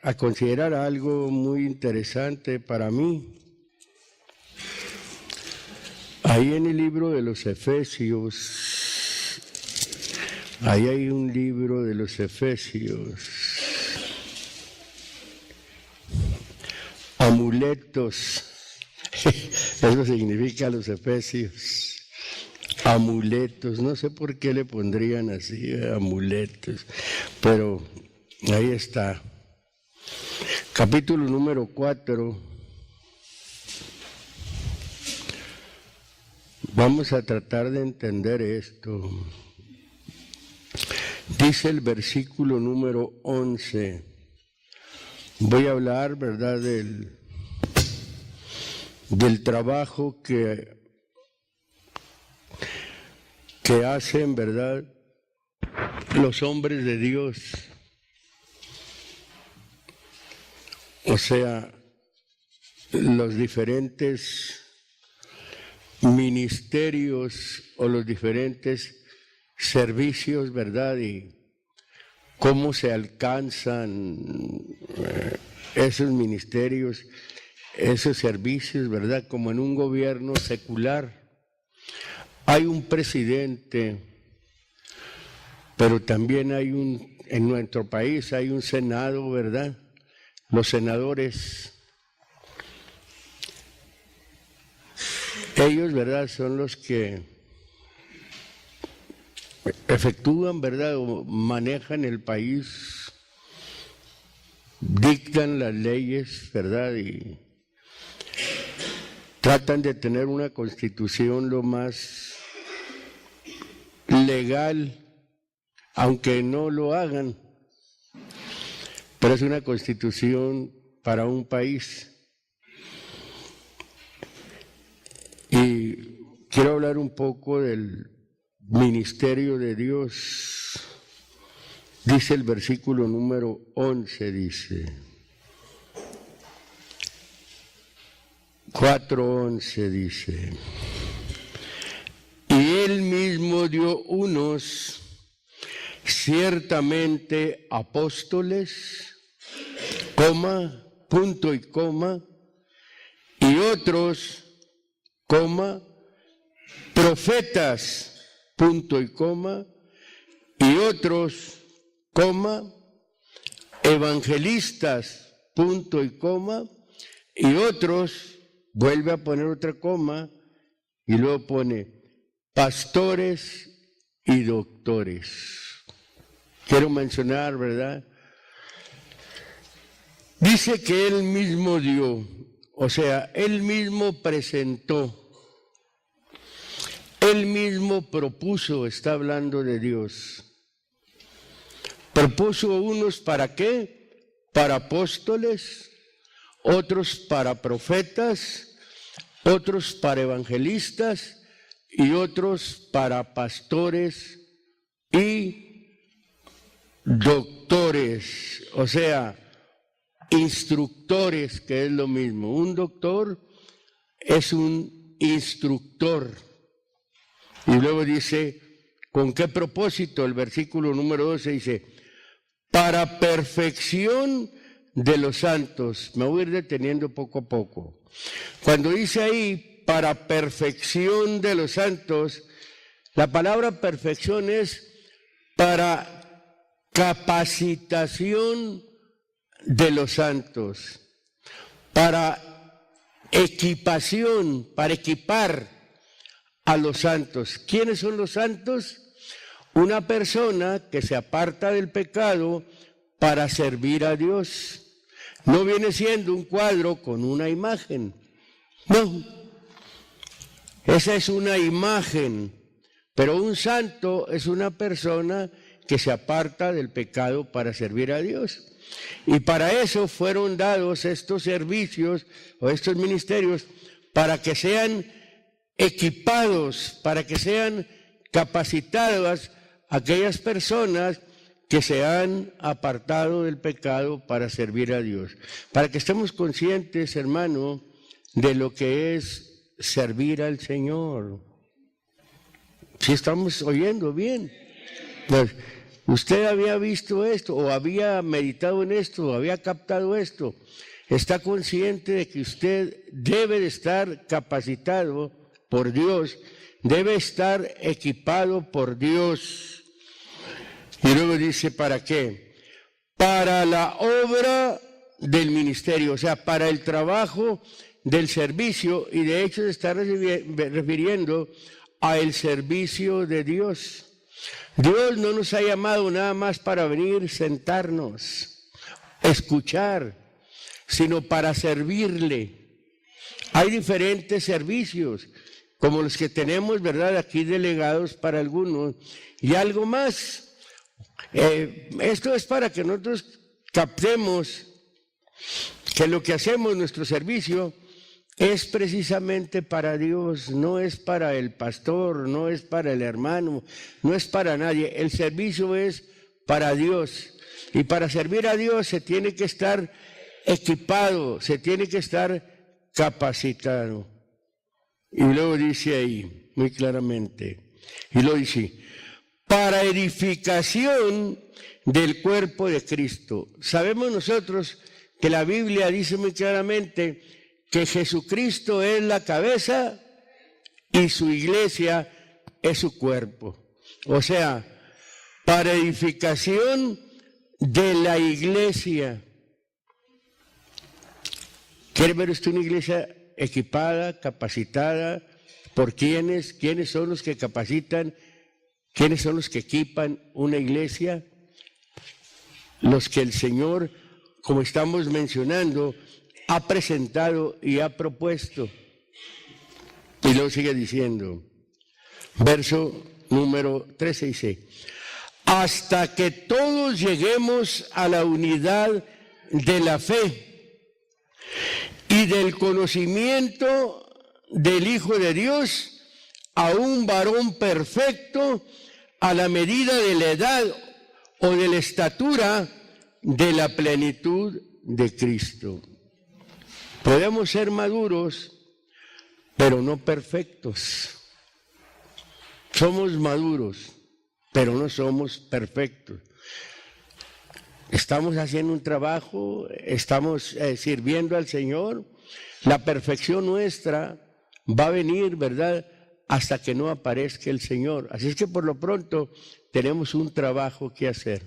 a considerar algo muy interesante para mí. Ahí en el libro de los Efesios, ahí hay un libro de los Efesios, amuletos, eso significa los Efesios, amuletos, no sé por qué le pondrían así, amuletos, pero ahí está, capítulo número 4. Vamos a tratar de entender esto. Dice el versículo número 11. Voy a hablar, ¿verdad?, del trabajo que hacen, ¿verdad?, los hombres de Dios. O sea, los diferentes ministerios o los diferentes servicios, ¿verdad? Y cómo se alcanzan esos ministerios, esos servicios, ¿verdad? Como en un gobierno secular. Hay un presidente, pero también hay en nuestro país hay un Senado, ¿verdad? Los senadores, ellos, ¿verdad?, son los que efectúan, ¿verdad?, o manejan el país, dictan las leyes, ¿verdad?, y tratan de tener una constitución lo más legal, aunque no lo hagan, pero es una constitución para un país. Y quiero hablar un poco del ministerio de Dios. Dice el versículo número 11, dice, 4:11 dice, y él mismo dio unos ciertamente apóstoles, coma, punto y coma, y otros, coma, profetas, punto y coma, y otros, coma, evangelistas, punto y coma, y otros, vuelve a poner otra coma, y luego pone pastores y doctores. Quiero mencionar, ¿verdad? Dice que él mismo dio, o sea, él mismo presentó, él mismo propuso, está hablando de Dios. Propuso unos para qué, para apóstoles, otros para profetas, otros para evangelistas y otros para pastores y doctores, o sea, instructores, que es lo mismo. Un doctor es un instructor. Y luego dice, ¿con qué propósito? El versículo número 12 dice, para perfección de los santos. Me voy a ir deteniendo poco a poco. Cuando dice ahí, para perfección de los santos, la palabra perfección es para capacitación de los santos, para equipación, para equipar a los santos. ¿Quiénes son los santos? Una persona que se aparta del pecado para servir a Dios. No viene siendo un cuadro con una imagen, no, esa es una imagen, pero un santo es una persona que se aparta del pecado para servir a Dios. Y para eso fueron dados estos servicios o estos ministerios, para que sean equipados, para que sean capacitadas aquellas personas que se han apartado del pecado para servir a Dios. Para que estemos conscientes, hermano, de lo que es servir al Señor. ¿Sí estamos oyendo bien? Pues, usted había visto esto, o había meditado en esto, o había captado esto. Está consciente de que usted debe de estar capacitado por Dios, debe estar equipado por Dios. Y luego dice, ¿para qué? Para la obra del ministerio, o sea, para el trabajo del servicio, y de hecho se está refiriendo al servicio de Dios. Dios no nos ha llamado nada más para venir, sentarnos, escuchar, sino para servirle. Hay diferentes servicios, como los que tenemos, ¿verdad?, aquí delegados para algunos, y algo más. Esto es para que nosotros captemos que lo que hacemos, nuestro servicio, es precisamente para Dios, no es para el pastor, no es para el hermano, no es para nadie. El servicio es para Dios. Y para servir a Dios se tiene que estar equipado, se tiene que estar capacitado. Y luego dice ahí, muy claramente, y lo dice, para edificación del cuerpo de Cristo. Sabemos nosotros que la Biblia dice muy claramente que Jesucristo es la cabeza y su iglesia es su cuerpo. O sea, para edificación de la iglesia. ¿Quiere ver usted una iglesia equipada, capacitada? ¿Por quiénes? ¿Quiénes son los que capacitan? ¿Quiénes son los que equipan una iglesia? Los que el Señor, como estamos mencionando, ha presentado y ha propuesto. Y luego sigue diciendo, verso número 13 dice, hasta que todos lleguemos a la unidad de la fe y del conocimiento del Hijo de Dios, a un varón perfecto, a la medida de la edad o de la estatura de la plenitud de Cristo. Podemos ser maduros, pero no perfectos. Somos maduros, pero no somos perfectos. Estamos haciendo un trabajo, estamos sirviendo al Señor. La perfección nuestra va a venir, ¿verdad?, hasta que no aparezca el Señor. Así es que por lo pronto tenemos un trabajo que hacer.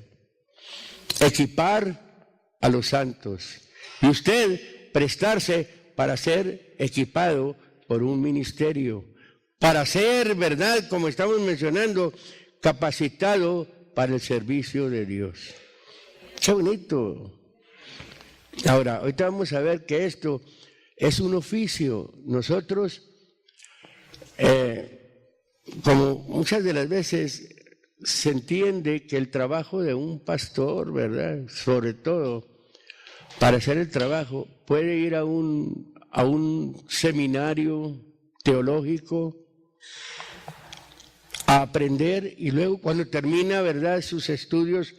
Equipar a los santos. Y usted prestarse para ser equipado por un ministerio. Para ser, ¿verdad?, como estamos mencionando, capacitado para el servicio de Dios. ¡Qué bonito! Ahora, ahorita vamos a ver que esto es un oficio. Nosotros, como muchas de las veces se entiende que el trabajo de un pastor, ¿verdad?, sobre todo para hacer el trabajo, puede ir a un seminario teológico a aprender, y luego cuando termina, ¿verdad?, sus estudios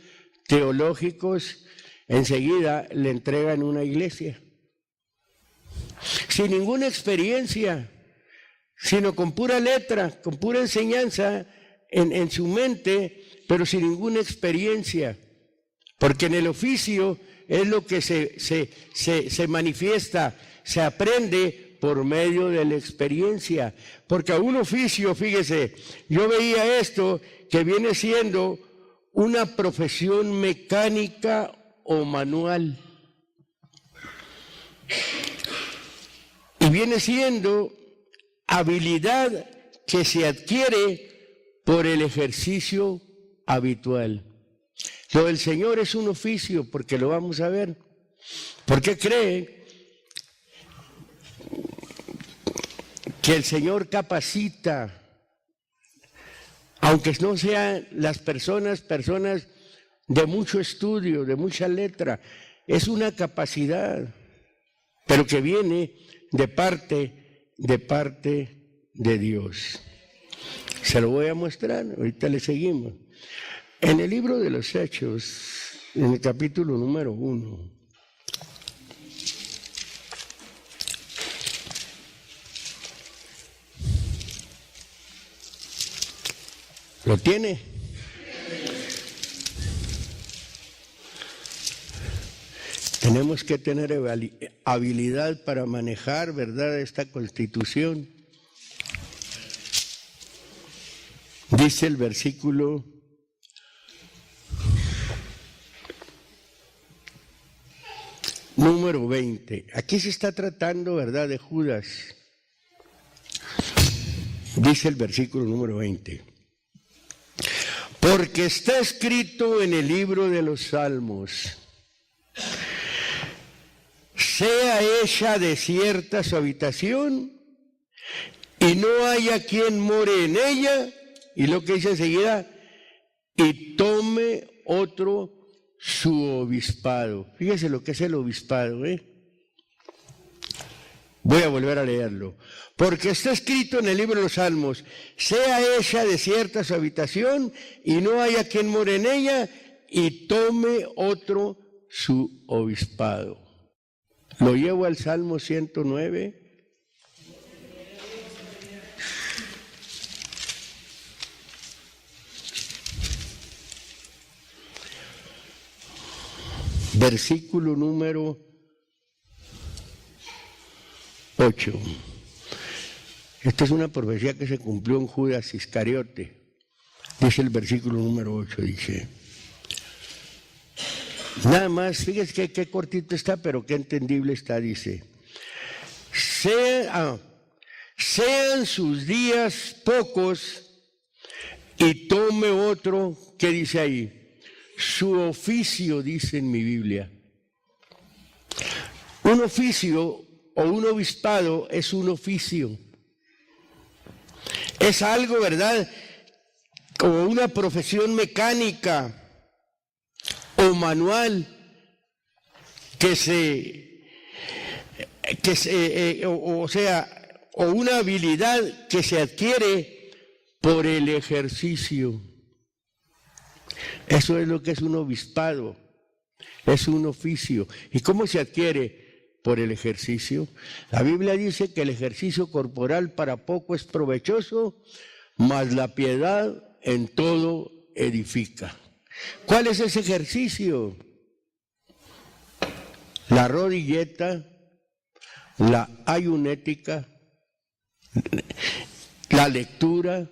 teológicos, enseguida le entregan una iglesia. Sin ninguna experiencia, sino con pura letra, con pura enseñanza en su mente, pero sin ninguna experiencia. Porque en el oficio es lo que se manifiesta, se aprende por medio de la experiencia. Porque a un oficio, fíjese, yo veía esto que viene siendo una profesión mecánica o manual. Y viene siendo habilidad que se adquiere por el ejercicio habitual. Lo del Señor es un oficio, porque lo vamos a ver. ¿Por qué cree que el Señor capacita? Aunque no sean las personas de mucho estudio, de mucha letra, es una capacidad, pero que viene de parte de Dios. Se lo voy a mostrar, ahorita le seguimos. En el libro de los Hechos, en el capítulo número 1, ¿lo tiene? Tenemos que tener habilidad para manejar, ¿verdad?, esta Constitución. Dice el versículo número 20. Aquí se está tratando, ¿verdad?, de Judas. Dice el versículo número 20. Porque está escrito en el libro de los Salmos: sea hecha desierta su habitación y no haya quien more en ella. Y lo que dice enseguida: y tome otro su obispado. Fíjese lo que es el obispado, Voy a volver a leerlo. Porque está escrito en el libro de los Salmos: sea hecha desierta su habitación y no haya quien more en ella, y tome otro su obispado. Lo llevo al Salmo 109. Versículo número 8. Esta es una profecía que se cumplió en Judas Iscariote. Dice el versículo número 8, dice. Nada más, fíjese qué cortito está, pero qué entendible está, dice. Sean sus días pocos y tome otro, ¿qué dice ahí? Su oficio, dice en mi Biblia. Un oficio o un obispado es un oficio. Es algo, ¿verdad?, como una profesión mecánica o manual o una habilidad que se adquiere por el ejercicio. Eso es lo que es un obispado, es un oficio. ¿Y cómo se adquiere? Por el ejercicio. La Biblia dice que el ejercicio corporal para poco es provechoso, mas la piedad en todo edifica. ¿Cuál es ese ejercicio? La rodilleta, la ayunética, la lectura,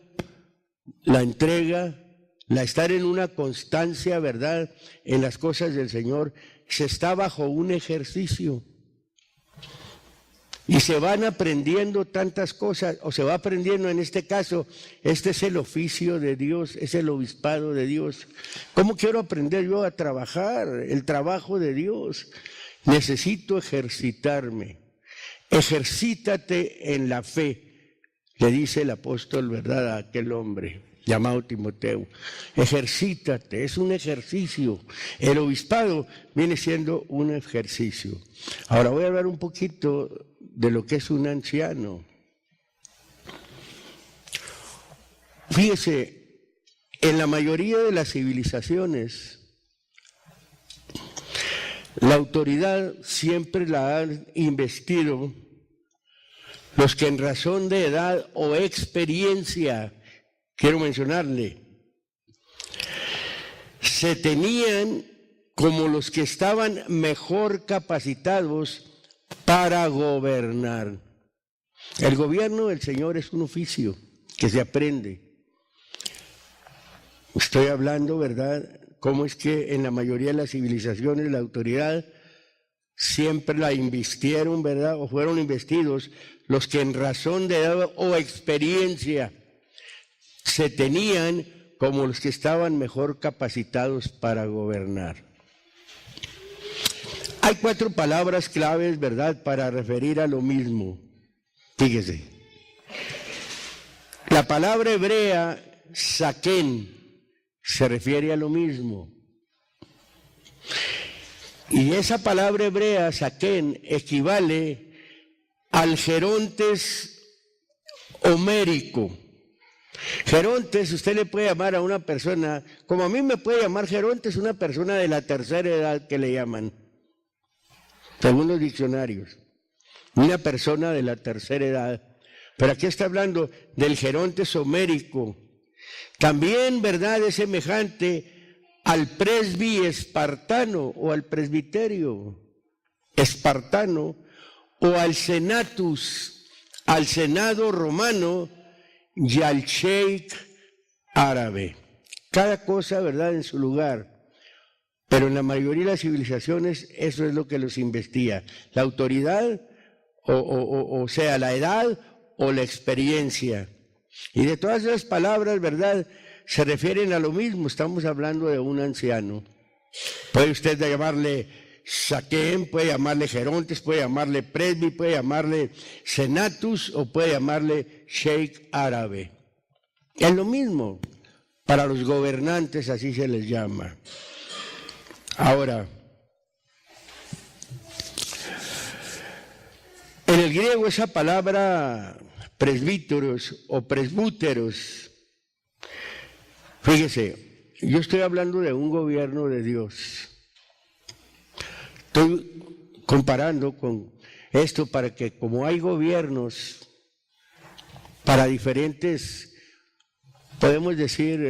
la entrega, la estar en una constancia, ¿verdad?, en las cosas del Señor. Se está bajo un ejercicio. Y se van aprendiendo tantas cosas, o se va aprendiendo en este caso, este es el oficio de Dios, es el obispado de Dios. ¿Cómo quiero aprender yo a trabajar? El trabajo de Dios. Necesito ejercitarme. Ejercítate en la fe, le dice el apóstol, ¿verdad?, a aquel hombre llamado Timoteo. Ejercítate, es un ejercicio. El obispado viene siendo un ejercicio. Ahora voy a hablar un poquito de lo que es un anciano. Fíjese, en la mayoría de las civilizaciones, la autoridad siempre la han investido los que en razón de edad o experiencia, quiero mencionarle, se tenían como los que estaban mejor capacitados para gobernar. El gobierno del Señor es un oficio que se aprende. Estoy hablando, ¿verdad?, cómo es que en la mayoría de las civilizaciones la autoridad siempre la invistieron, ¿verdad?, o fueron investidos los que en razón de edad o experiencia se tenían como los que estaban mejor capacitados para gobernar. Hay 4 palabras claves, ¿verdad?, para referir a lo mismo. Fíjese. La palabra hebrea, saquén, se refiere a lo mismo. Y esa palabra hebrea, saquén, equivale al gerontes homérico. Gerontes, usted le puede llamar a una persona, como a mí me puede llamar gerontes, una persona de la tercera edad que le llaman, según los diccionarios, una persona de la tercera edad. Pero aquí está hablando del gerontes homérico. También, ¿verdad?, es semejante al presbi espartano o al presbiterio. espartano, o al senatus, al senado romano, y al sheik árabe. Cada cosa, ¿verdad?, en su lugar. Pero en la mayoría de las civilizaciones eso es lo que los investiga. La autoridad, o sea, la edad o la experiencia. Y de todas esas palabras, ¿verdad?, se refieren a lo mismo. Estamos hablando de un anciano. Puede usted llamarle Saquem, puede llamarle Gerontes, puede llamarle Presbi, puede llamarle Senatus o puede llamarle Sheik árabe. Es lo mismo. Para los gobernantes así se les llama. Ahora, en el griego esa palabra presbíteros o presbúteros, fíjese, yo estoy hablando de un gobierno de Dios. Estoy comparando con esto para que, como hay gobiernos para diferentes, podemos decir,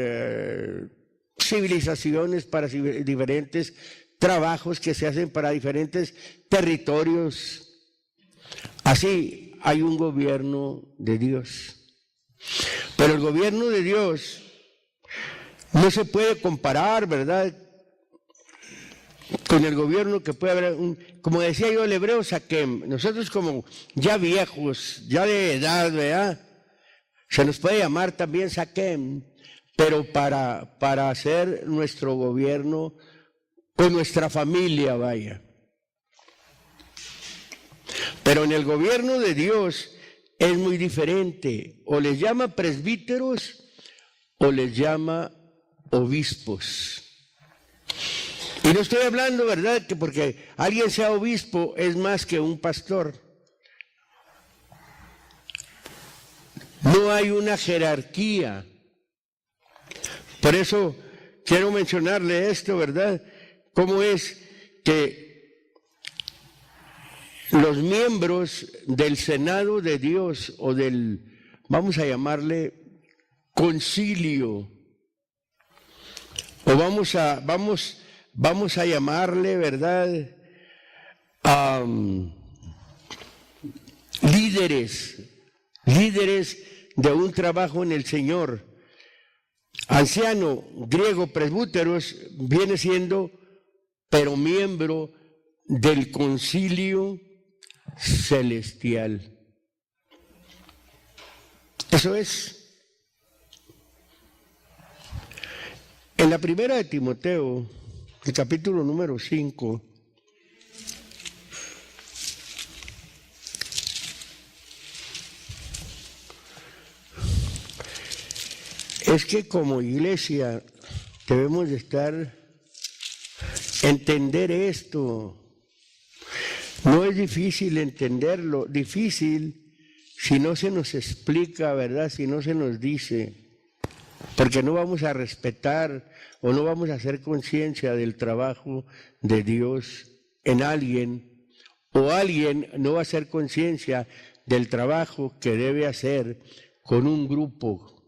civilizaciones, para diferentes trabajos que se hacen para diferentes territorios, así hay un gobierno de Dios. Pero el gobierno de Dios no se puede comparar, ¿verdad?, con el gobierno que puede haber, como decía yo el hebreo Saquem, nosotros como ya viejos, ya de edad, ¿verdad?, se nos puede llamar también Saquem, pero para hacer nuestro gobierno con nuestra familia, vaya. Pero en el gobierno de Dios es muy diferente, o les llama presbíteros o les llama obispos. Y no estoy hablando, ¿verdad?, que porque alguien sea obispo es más que un pastor. No hay una jerarquía. Por eso quiero mencionarle esto, ¿verdad? Cómo es que los miembros del Senado de Dios o del, vamos a llamarle, concilio, o vamos a llamarle, ¿verdad?, líderes de un trabajo en el Señor. Anciano, griego, presbúteros, viene siendo, pero miembro del concilio celestial. Eso es. En la primera de Timoteo, el capítulo número 5, es que como iglesia debemos de entender esto. No es difícil entenderlo, difícil si no se nos explica, ¿verdad?, si no se nos dice, porque no vamos a respetar o no vamos a hacer conciencia del trabajo de Dios en alguien, o alguien no va a hacer conciencia del trabajo que debe hacer con un grupo.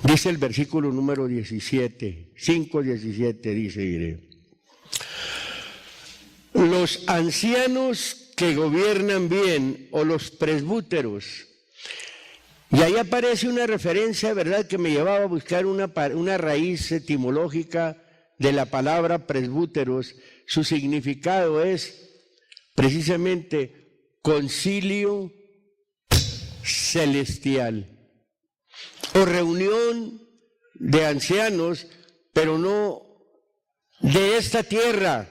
Dice el versículo número 17, 5:17, dice, diré, los ancianos que gobiernan bien, o los presbúteros. Y ahí aparece una referencia, ¿verdad?, que me llevaba a buscar una raíz etimológica de la palabra presbúteros. Su significado es precisamente concilio celestial, o reunión de ancianos, pero no de esta tierra,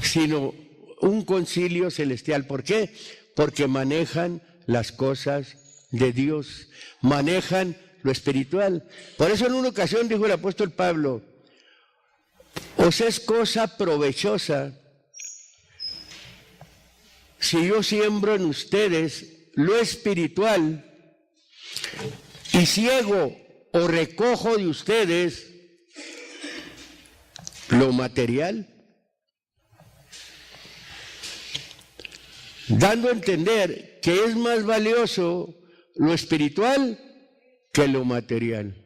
sino un concilio celestial. ¿Por qué? Porque manejan las cosas de Dios, manejan lo espiritual. Por eso en una ocasión dijo el apóstol Pablo, os es cosa provechosa si yo siembro en ustedes lo espiritual y ciego o recojo de ustedes lo material, dando a entender que es más valioso lo espiritual que lo material.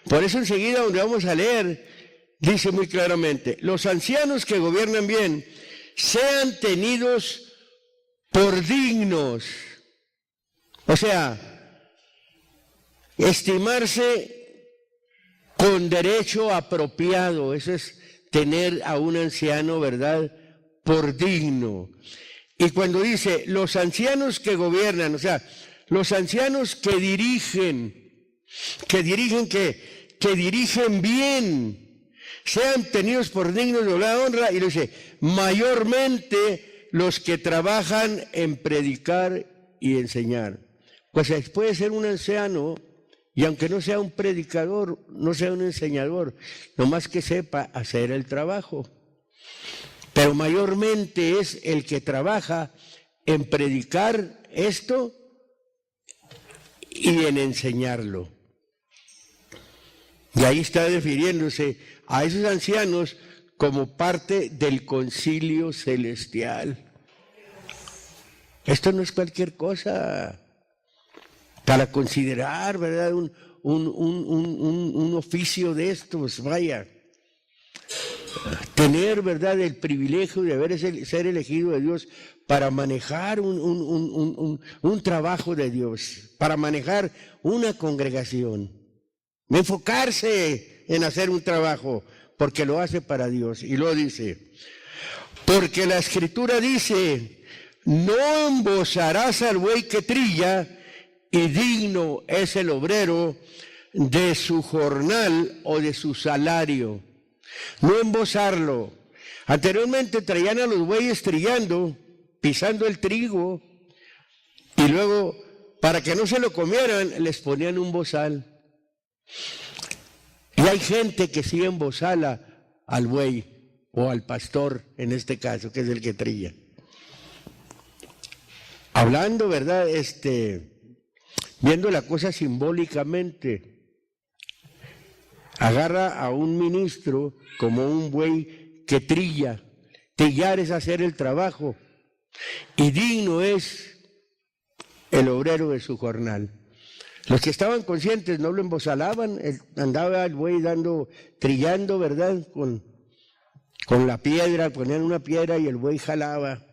Por eso enseguida donde vamos a leer, dice muy claramente, los ancianos que gobiernan bien sean tenidos por dignos. O sea, estimarse con derecho apropiado, eso es tener a un anciano, ¿verdad?, por digno. Y cuando dice los ancianos que gobiernan, o sea, los ancianos que dirigen bien, sean tenidos por dignos de doblada honra, y lo dice, mayormente los que trabajan en predicar y enseñar. Pues puede ser un anciano, y aunque no sea un predicador, no sea un enseñador, nomás que sepa hacer el trabajo. Pero mayormente es el que trabaja en predicar esto y en enseñarlo. Y ahí está refiriéndose a esos ancianos como parte del concilio celestial. Esto no es cualquier cosa para considerar, ¿verdad?, un oficio de estos, vaya. Tener, ¿verdad?, el privilegio de ser elegido de Dios para manejar un trabajo de Dios, para manejar una congregación, enfocarse en hacer un trabajo, porque lo hace para Dios. Y lo dice, porque la Escritura dice, no embozarás al buey que trilla, y digno es el obrero de su jornal o de su salario. No embozarlo. Anteriormente traían a los bueyes trillando, pisando el trigo, y luego, para que no se lo comieran, les ponían un bozal. Y hay gente que sí embozala al buey, o al pastor, en este caso, que es el que trilla. Hablando, ¿verdad?, viendo la cosa simbólicamente, agarra a un ministro como un buey que trilla. Trillar es hacer el trabajo, y digno es el obrero de su jornal. Los que estaban conscientes no lo embozalaban, andaba el buey trillando, ¿verdad?, con la piedra, ponían una piedra y el buey jalaba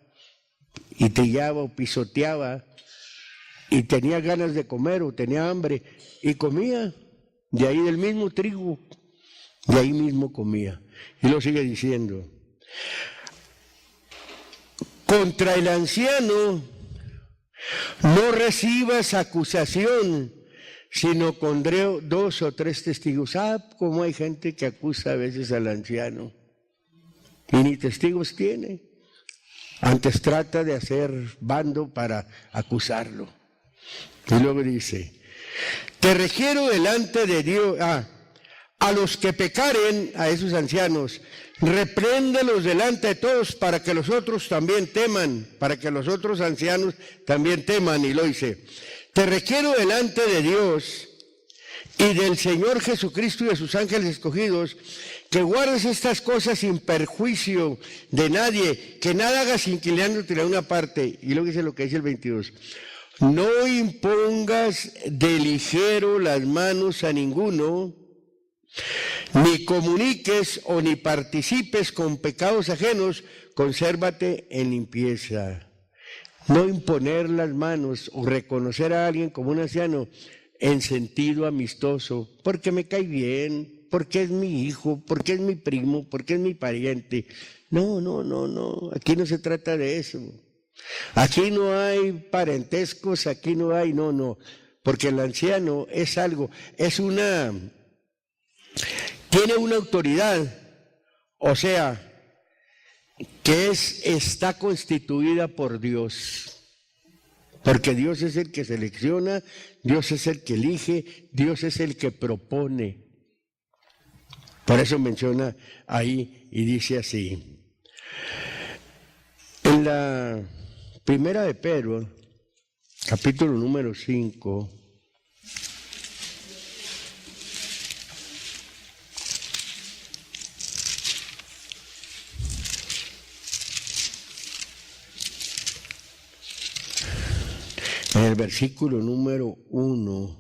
y trillaba o pisoteaba, y tenía ganas de comer o tenía hambre y comía. De ahí del mismo trigo, de ahí mismo comía. Y lo sigue diciendo. Contra el anciano no recibas acusación, sino con 2 o 3 testigos. Como hay gente que acusa a veces al anciano y ni testigos tiene. Antes trata de hacer bando para acusarlo. Y luego dice, te requiero delante de Dios, a los que pecaren, a esos ancianos, repréndelos delante de todos para que los otros también teman, para que los otros ancianos también teman. Y lo dice, te requiero delante de Dios y del Señor Jesucristo y de sus ángeles escogidos, que guardes estas cosas sin perjuicio de nadie, que nada hagas inclinándote a una parte. Y luego dice lo que dice el 22. No impongas de ligero las manos a ninguno, ni comuniques o ni participes con pecados ajenos, consérvate en limpieza. No imponer las manos o reconocer a alguien como un anciano en sentido amistoso, porque me cae bien, porque es mi hijo, porque es mi primo, porque es mi pariente. No, aquí no se trata de eso. Aquí no hay parentescos, aquí no hay, no, porque el anciano es algo, tiene una autoridad, o sea, que está constituida por Dios, porque Dios es el que selecciona, Dios es el que elige, Dios es el que propone. Por eso menciona ahí y dice así. En la primera de Pedro, capítulo número 5, en el versículo número 1,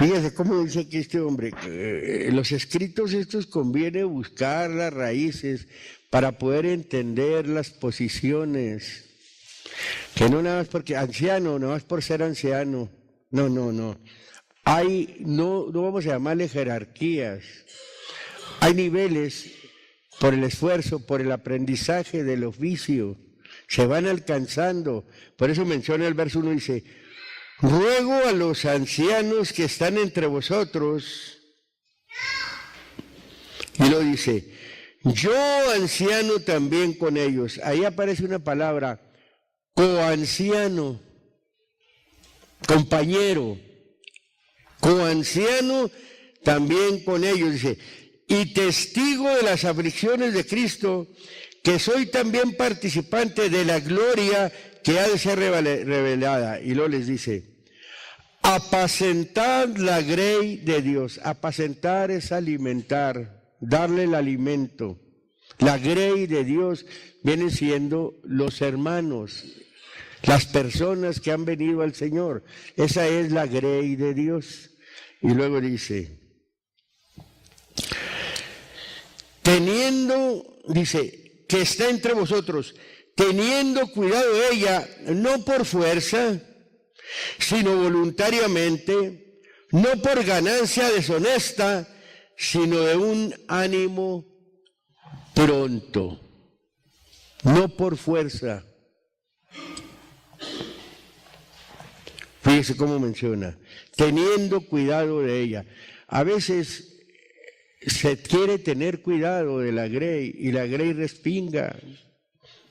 Fíjese cómo dice aquí este hombre, los escritos estos conviene buscar las raíces para poder entender las posiciones, que no nada más porque anciano, nada más por ser anciano, no. No vamos a llamarle jerarquías, hay niveles por el esfuerzo, por el aprendizaje del oficio, se van alcanzando, por eso menciona el verso 1, dice, ruego a los ancianos que están entre vosotros, y lo dice, yo anciano también con ellos. Ahí aparece una palabra, coanciano, compañero, coanciano también con ellos, dice, y testigo de las aflicciones de Cristo, que soy también participante de la gloria que ha de ser revelada. Y luego les dice, apacentad la grey de Dios. Apacentar es alimentar, darle el alimento. La grey de Dios vienen siendo los hermanos, las personas que han venido al Señor. Esa es la grey de Dios. Y luego dice, dice, que está entre vosotros, teniendo cuidado de ella, no por fuerza, sino voluntariamente, no por ganancia deshonesta, sino de un ánimo pronto, no por fuerza. Fíjese cómo menciona, teniendo cuidado de ella. A veces se quiere tener cuidado de la grey y la grey respinga.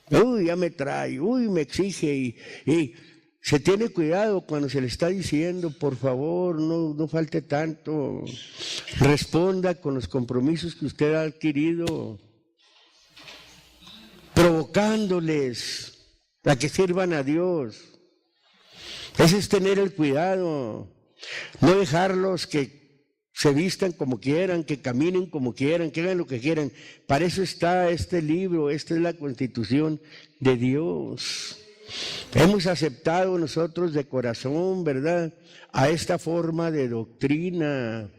Uy, ya me trae, uy, me exige y se tiene cuidado cuando se le está diciendo, por favor, no falte tanto, responda con los compromisos que usted ha adquirido, provocándoles a que sirvan a Dios. Ese es tener el cuidado, no dejarlos que se vistan como quieran, que caminen como quieran, que hagan lo que quieran. Para eso está este libro, esta es la Constitución de Dios. Hemos aceptado nosotros de corazón, ¿verdad?, a esta forma de doctrina.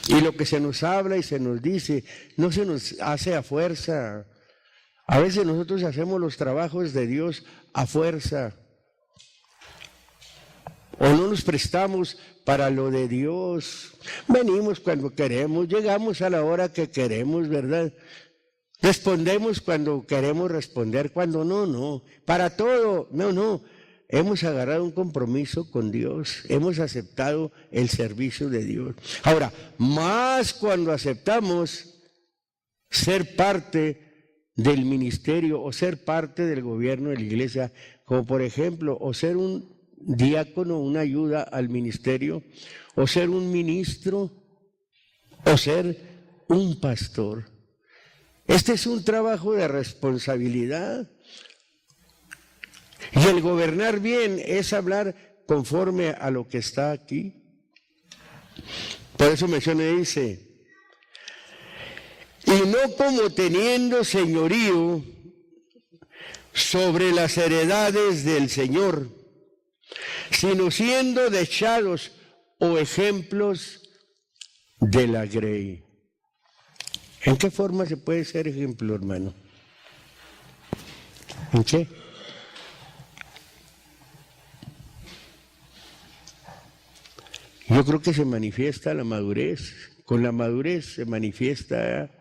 Y lo que se nos habla y se nos dice, no se nos hace a fuerza. A veces nosotros hacemos los trabajos de Dios a fuerza. O no nos prestamos para lo de Dios. Venimos cuando queremos, llegamos a la hora que queremos, ¿verdad? Respondemos cuando queremos responder, cuando no. Para todo, no. Hemos agarrado un compromiso con Dios, hemos aceptado el servicio de Dios. Ahora, más cuando aceptamos ser parte del ministerio o ser parte del gobierno de la iglesia, como por ejemplo, o ser un diácono, una ayuda al ministerio, o ser un ministro, o ser un pastor. Este es un trabajo de responsabilidad. Y el gobernar bien es hablar conforme a lo que está aquí. Por eso menciona y dice, y no como teniendo señorío sobre las heredades del Señor, sino siendo desechados o ejemplos de la grey. ¿En qué forma se puede ser ejemplo, hermano? ¿En qué? Yo creo que se manifiesta la madurez. Con la madurez se manifiesta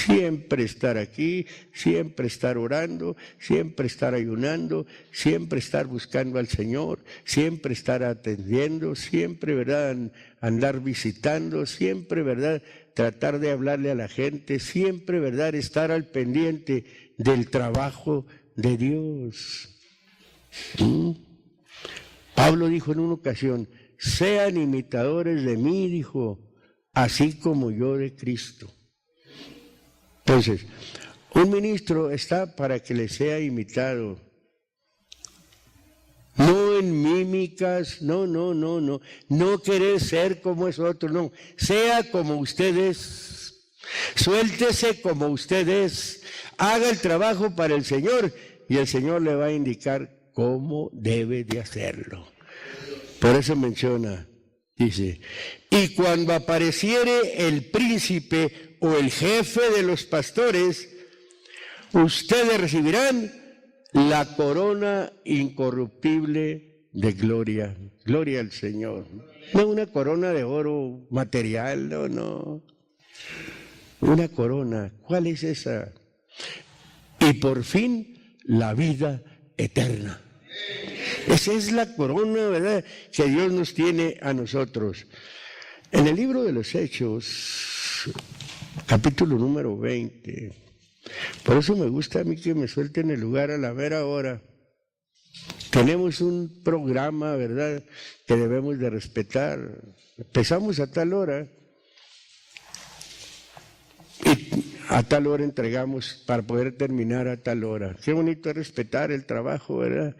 siempre estar aquí, siempre estar orando, siempre estar ayunando, siempre estar buscando al Señor, siempre estar atendiendo, siempre, ¿verdad?, andar visitando, siempre, ¿verdad?, tratar de hablarle a la gente, siempre, ¿verdad?, estar al pendiente del trabajo de Dios. Pablo dijo en una ocasión, sean imitadores de mí, dijo, así como yo de Cristo. Entonces, un ministro está para que le sea imitado, no en mímicas, no querer ser como es otro, no, sea como usted es, suéltese como usted es, haga el trabajo para el Señor y el Señor le va a indicar cómo debe de hacerlo. Por eso menciona, dice, y cuando apareciere el príncipe o el jefe de los pastores, ustedes recibirán la corona incorruptible de gloria. Gloria al Señor. No una corona de oro material, no. Una corona. ¿Cuál es esa? Y por fin, la vida eterna. Esa es la corona, ¿verdad?, que Dios nos tiene a nosotros. En el libro de los Hechos, capítulo número 20, por eso me gusta a mí que me suelten el lugar a la mera hora. Tenemos un programa, ¿verdad?, que debemos de respetar. Empezamos a tal hora y a tal hora entregamos para poder terminar a tal hora. Qué bonito es respetar el trabajo, ¿verdad?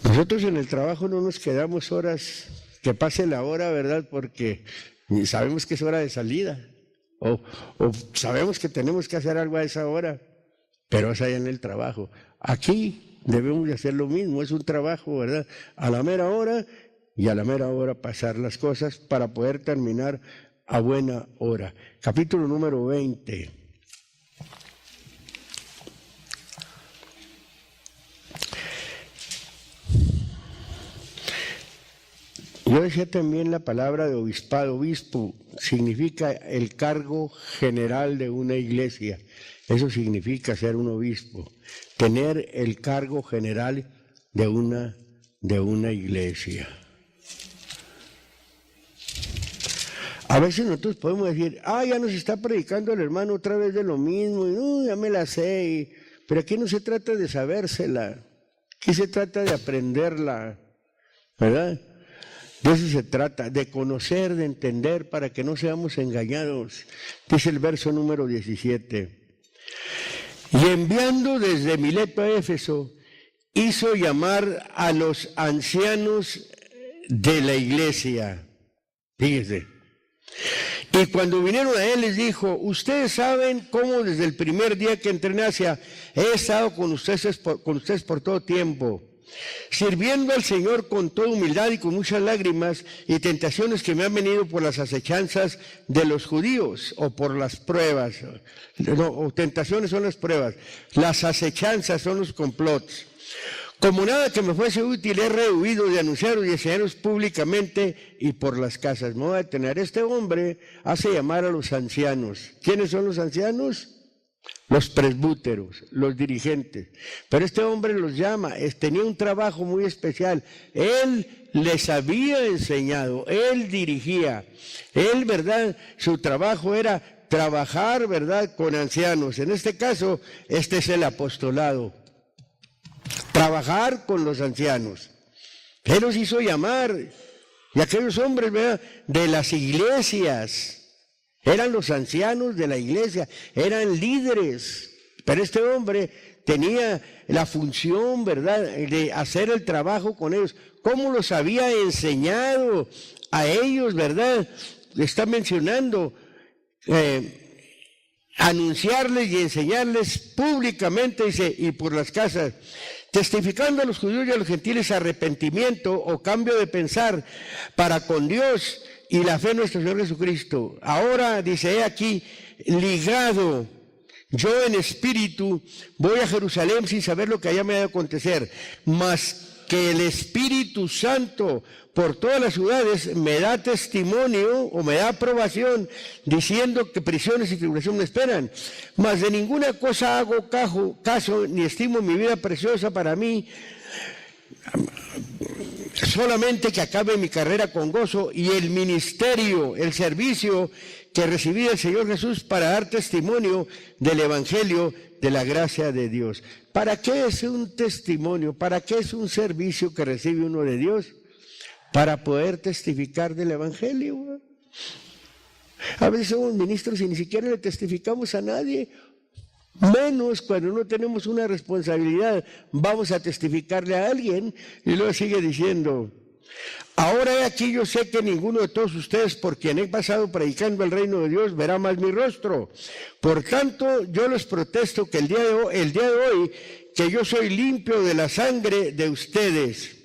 Nosotros en el trabajo no nos quedamos horas, que pase la hora, ¿verdad?, porque sabemos que es hora de salida, o sabemos que tenemos que hacer algo a esa hora, pero es allá en el trabajo. Aquí debemos de hacer lo mismo, es un trabajo, ¿verdad?, a la mera hora, y a la mera hora pasar las cosas para poder terminar a buena hora. Capítulo número 20. Yo decía también la palabra de obispado. Obispo significa el cargo general de una iglesia. Eso significa ser un obispo, tener el cargo general de una iglesia. A veces nosotros podemos decir, ya nos está predicando el hermano otra vez de lo mismo, y ya me la sé, pero aquí no se trata de sabérsela, aquí se trata de aprenderla, ¿verdad? De eso se trata, de conocer, de entender, para que no seamos engañados. Dice el verso número 17. Y enviando desde Mileto a Éfeso, hizo llamar a los ancianos de la iglesia. Fíjese. Y cuando vinieron a él les dijo, ustedes saben cómo desde el primer día que entré en Asia he estado con ustedes por todo tiempo, sirviendo al Señor con toda humildad y con muchas lágrimas y tentaciones que me han venido por las acechanzas de los judíos o por las pruebas. O tentaciones son las pruebas, las acechanzas son los complots. Como nada que me fuese útil, he rehuido de anunciaros y enseñaros públicamente y por las casas. Me voy a detener. Este hombre hace llamar a los ancianos. ¿Quiénes son los ancianos? Los presbúteros, los dirigentes. Pero este hombre los llama, tenía un trabajo muy especial. Él les había enseñado, él dirigía. Él, ¿verdad?, su trabajo era trabajar, ¿verdad?, con ancianos. En este caso, este es el apostolado. Trabajar con los ancianos. Él los hizo llamar, y aquellos hombres, ¿verdad?, de las iglesias, eran los ancianos de la iglesia, eran líderes, pero este hombre tenía la función, ¿verdad?, de hacer el trabajo con ellos. ¿Cómo los había enseñado a ellos, verdad? Le está mencionando, anunciarles y enseñarles públicamente, dice, y por las casas, testificando a los judíos y a los gentiles arrepentimiento o cambio de pensar para con Dios y la fe en nuestro Señor Jesucristo. Ahora, dice aquí, ligado, yo en espíritu voy a Jerusalén sin saber lo que allá me ha de acontecer, mas que el Espíritu Santo por todas las ciudades me da testimonio o me da aprobación diciendo que prisiones y tribulación me esperan. Mas de ninguna cosa hago caso ni estimo mi vida preciosa para mí, solamente que acabe mi carrera con gozo y el ministerio, el servicio que recibí del Señor Jesús para dar testimonio del Evangelio de la gracia de Dios. ¿Para qué es un testimonio? ¿Para qué es un servicio que recibe uno de Dios? Para poder testificar del Evangelio. A veces somos ministros y ni siquiera le testificamos a nadie. Menos cuando no tenemos una responsabilidad, vamos a testificarle a alguien. Y luego sigue diciendo, ahora aquí yo sé que ninguno de todos ustedes por quien he pasado predicando el reino de Dios verá más mi rostro. Por tanto, yo les protesto que el día de hoy, que yo soy limpio de la sangre de ustedes.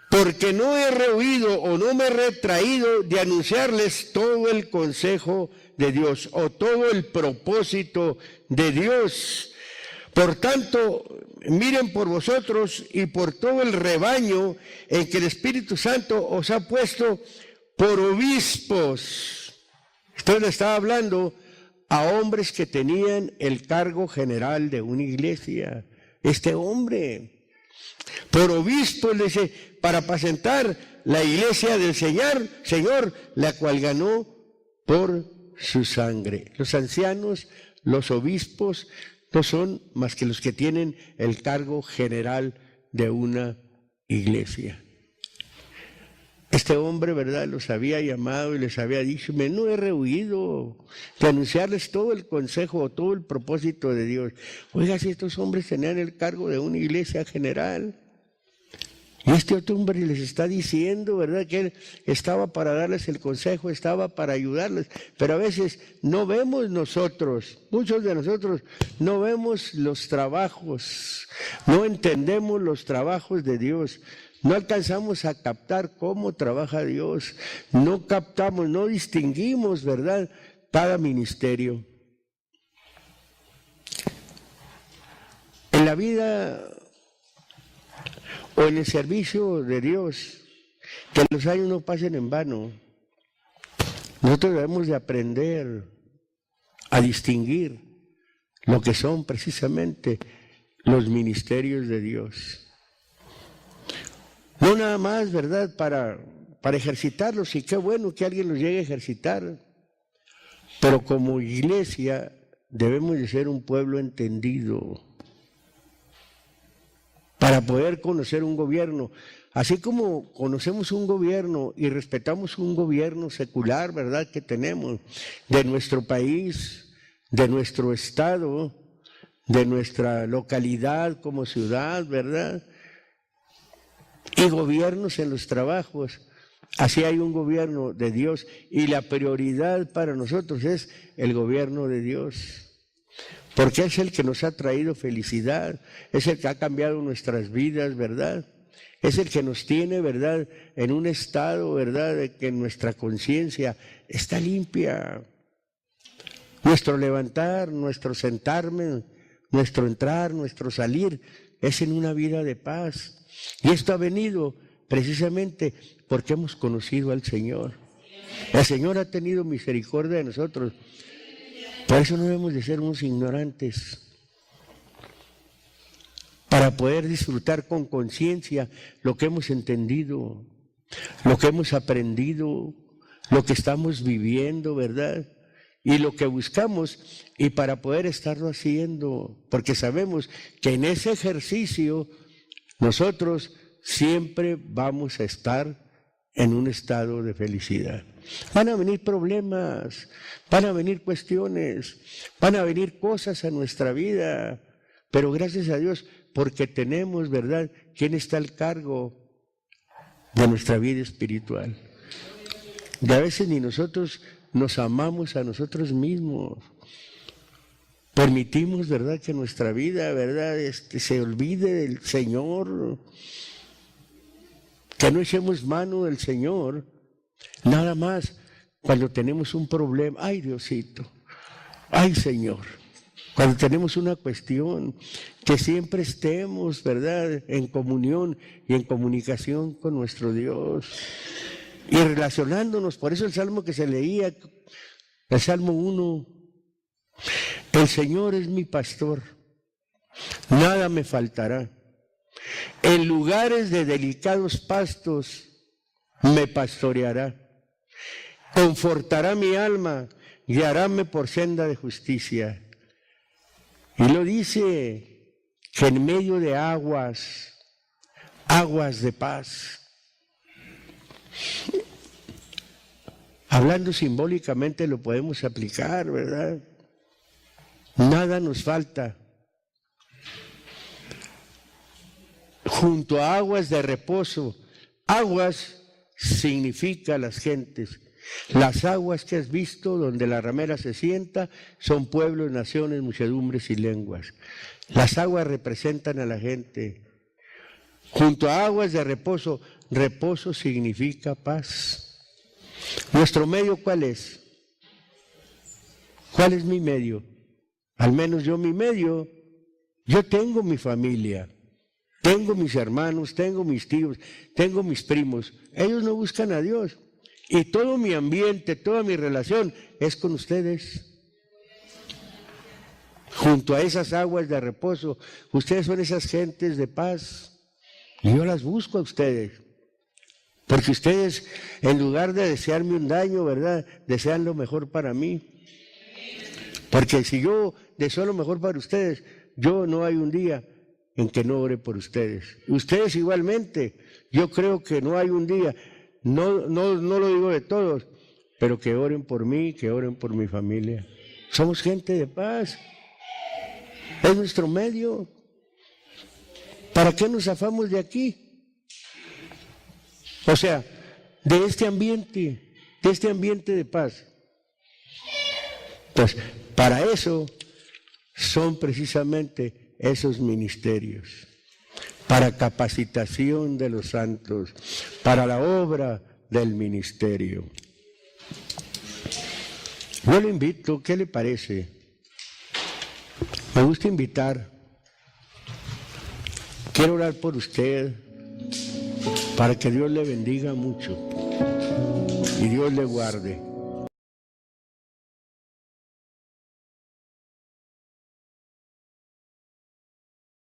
porque no he rehuido o no me he retraído de anunciarles todo el consejo de Dios o todo el propósito de Dios. Por tanto, miren por vosotros y por todo el rebaño en que el Espíritu Santo os ha puesto por obispos. Esto le estaba hablando a hombres que tenían el cargo general de una iglesia. Este hombre, por obispos, le dice, para apacentar la iglesia del Señor, la cual ganó por su sangre. Los ancianos, los obispos, no son más que los que tienen el cargo general de una iglesia. Este hombre, ¿verdad?, los había llamado y les había dicho, no he rehuido de anunciarles todo el consejo o todo el propósito de Dios. Oiga, si estos hombres tenían el cargo de una iglesia general, y este otro hombre les está diciendo, ¿verdad?, que él estaba para darles el consejo, estaba para ayudarles, pero a veces no vemos nosotros, muchos de nosotros no vemos los trabajos, no entendemos los trabajos de Dios. No alcanzamos a captar cómo trabaja Dios, no captamos, no distinguimos, ¿verdad?, cada ministerio. En la vida o en el servicio de Dios, que los años no pasen en vano. Nosotros debemos de aprender a distinguir lo que son precisamente los ministerios de Dios. No nada más, ¿verdad?, para ejercitarlos, y qué bueno que alguien los llegue a ejercitar, pero como iglesia debemos de ser un pueblo entendido para poder conocer un gobierno. Así como conocemos un gobierno y respetamos un gobierno secular, ¿verdad?, que tenemos de nuestro país, de nuestro estado, de nuestra localidad como ciudad, ¿verdad?, y gobiernos en los trabajos. Así hay un gobierno de Dios y la prioridad para nosotros es el gobierno de Dios, porque es el que nos ha traído felicidad, es el que ha cambiado nuestras vidas, ¿verdad? Es el que nos tiene, ¿verdad?, en un estado, ¿verdad?, de que nuestra conciencia está limpia. Nuestro levantar, nuestro sentarme, nuestro entrar, nuestro salir, es en una vida de paz. Y esto ha venido precisamente porque hemos conocido al Señor. El Señor ha tenido misericordia de nosotros. Por eso no debemos de ser unos ignorantes. Para poder disfrutar con conciencia lo que hemos entendido, lo que hemos aprendido, lo que estamos viviendo, ¿verdad?, y lo que buscamos, y para poder estarlo haciendo, porque sabemos que en ese ejercicio nosotros siempre vamos a estar en un estado de felicidad. Van a venir problemas, van a venir cuestiones, van a venir cosas a nuestra vida, pero gracias a Dios, porque tenemos, ¿verdad?, quién está al cargo de nuestra vida espiritual. Y a veces ni nosotros nos amamos a nosotros mismos. Permitimos, ¿verdad?, que nuestra vida, ¿verdad?, se olvide del Señor, que no echemos mano del Señor, nada más cuando tenemos un problema. Ay, Diosito, ay, Señor, cuando tenemos una cuestión, que siempre estemos, ¿verdad?, en comunión y en comunicación con nuestro Dios y relacionándonos. Por eso el salmo que se leía, el Salmo 1, el Señor es mi pastor, nada me faltará. En lugares de delicados pastos me pastoreará. Confortará mi alma, guiaráme por senda de justicia. Y lo dice que en medio de aguas de paz. Hablando simbólicamente lo podemos aplicar, ¿verdad? Nada nos falta. Junto a aguas de reposo. Aguas significa las gentes. Las aguas que has visto donde la ramera se sienta son pueblos, naciones, muchedumbres y lenguas. Las aguas representan a la gente. junto a aguas de reposo. Reposo significa paz. ¿Nuestro medio cuál es? ¿Cuál es mi medio? Al menos yo mi medio, yo tengo mi familia, tengo mis hermanos, tengo mis tíos, tengo mis primos. Ellos no buscan a Dios. Y todo mi ambiente, toda mi relación es con ustedes. Junto a esas aguas de reposo, ustedes son esas gentes de paz. Y yo las busco a ustedes. Porque ustedes, en lugar de desearme un daño, ¿verdad?, desean lo mejor para mí. Porque si yo deseo lo mejor para ustedes, yo no hay un día en que no ore por ustedes. Ustedes igualmente, yo creo que no hay un día, no lo digo de todos, pero que oren por mí, que oren por mi familia. Somos gente de paz. Es nuestro medio. ¿Para qué nos zafamos de aquí? O sea, de este ambiente de paz. Pues para eso son precisamente esos ministerios, para capacitación de los santos, para la obra del ministerio. Yo le invito, ¿qué le parece? Me gusta invitar. Quiero orar por usted para que Dios le bendiga mucho y Dios le guarde.